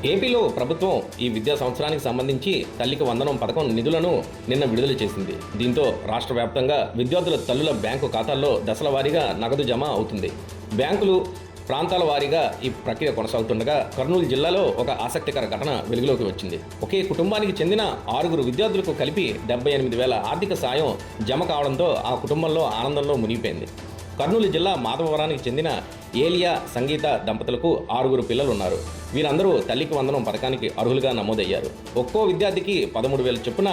ఏపీలో ప్రభుత్వం ఈ విద్యా సంవత్సరానికి సంబంధించి తల్లికి వందనం పథకం నిధులను నిన్న విడుదల చేసింది. దీంతో రాష్ట్ర వ్యాప్తంగా విద్యార్థుల తల్లుల బ్యాంకు ఖాతాల్లో దశల వారీగా నగదు జమ అవుతుంది. బ్యాంకులు ప్రాంతాల వారీగా ఈ ప్రక్రియ కొనసాగుతుండగా కర్నూలు జిల్లాలో ఒక ఆసక్తికర ఘటన వెలుగులోకి వచ్చింది. ఒకే కుటుంబానికి చెందిన 6 విద్యార్థులకు కలిపి 78,000 ఆర్థిక సాయం జమ కావడంతో ఆ కుటుంబంలో ఆనందంలో మునిగిపోయింది. కర్నూలు జిల్లా మాధవవరానికి చెందిన ఏలియా సంగీత దంపతులకు 6 పిల్లలు ఉన్నారు. వీరందరూ తల్లికి వందనం పథకానికి అర్హులుగా నమోదయ్యారు. ఒక్కో విద్యార్థికి 13,000 చొప్పున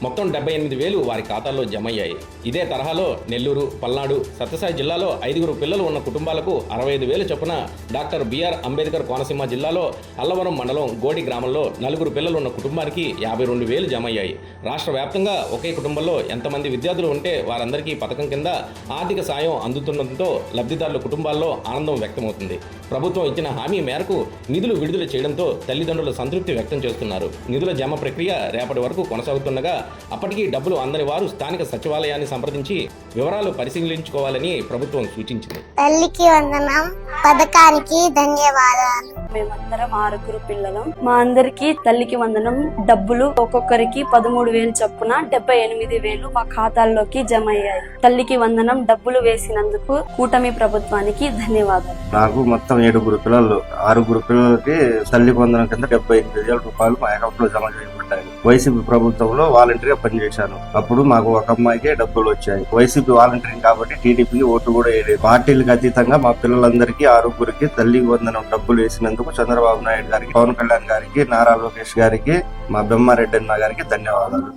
మొత్తం 78,000 వారి ఖాతాల్లో జమ అయ్యాయి. ఇదే తరహాలో నెల్లూరు, పల్నాడు, సత్యసాయి జిల్లాలో 5 పిల్లలు ఉన్న కుటుంబాలకు 65,000 చొప్పున డాక్టర్ బిఆర్ అంబేద్కర్ కోనసీమ జిల్లాలో అల్లవరం మండలం గోడి గ్రామంలో 4 పిల్లలు ఉన్న కుటుంబానికి 52,000 జమ అయ్యాయి. రాష్ట్ర వ్యాప్తంగా ఒకే కుటుంబంలో ఎంతమంది విద్యార్థులు ఉంటే వారందరికీ పథకం కింద ఆర్థిక సాయం అందుతుండటంతో లబ్ధిదారుల కుటుంబాల్లో ఆనందం వ్యక్తమవుతుంది. ప్రభుత్వం ఇచ్చిన హామీ మేరకు నిధులు విడుదల చేయడంతో తల్లిదండ్రులు సంతృప్తి వ్యక్తం చేస్తున్నారు. నిధుల జమ ప్రక్రియ రేపటి వరకు కొనసాగుతుండగా అప్పటికీ డబ్బులు అందని వారు స్థానిక సచివాలయాన్ని సంప్రదించి వివరాలు పరిశీలించుకోవాలని ప్రభుత్వం సూచించింది. తల్లికి వందనం పథకానికి ధన్యవాదాలు. మేమందరం 6 పిల్లలం. మా అందరికి తల్లికి వందనం డబ్బులు ఒక్కొక్కరికి 13,000 చొప్పున 78,000 మా ఖాతాల్లోకి జమ అయ్యాయి. తల్లికి వందనం డబ్బులు వేసినందుకు కూటమి ప్రభుత్వానికి ధన్యవాదాలు. నాకు మొత్తం 7 పిల్లలు, 6 పిల్లలకి తల్లికి వందనం కింద 78,000 రూపాయలు మా అకౌంట్ లో జమ చేయబడ్డాయి. వైసీపీ ప్రభుత్వంలో వాలంటీర్గా పనిచేశాను. అప్పుడు మాకు ఒక అమ్మాయికే డబ్బులు వచ్చాయి. వైసీపీ వాలంటీరింగ్ కాబట్టి టీడీపీకి ఓటు కూడా వేయలేదు. పార్టీలకు అతీతంగా మా పిల్లలందరికీ 6 తల్లికి వందనం డబ్బులు వేసినందుకు చంద్రబాబు నాయుడు గారికి, పవన్ కళ్యాణ్ గారికి, నారా లోకేష్ గారికి, మా బెమ్మారెడ్డి అన్న గారికి ధన్యవాదాలు.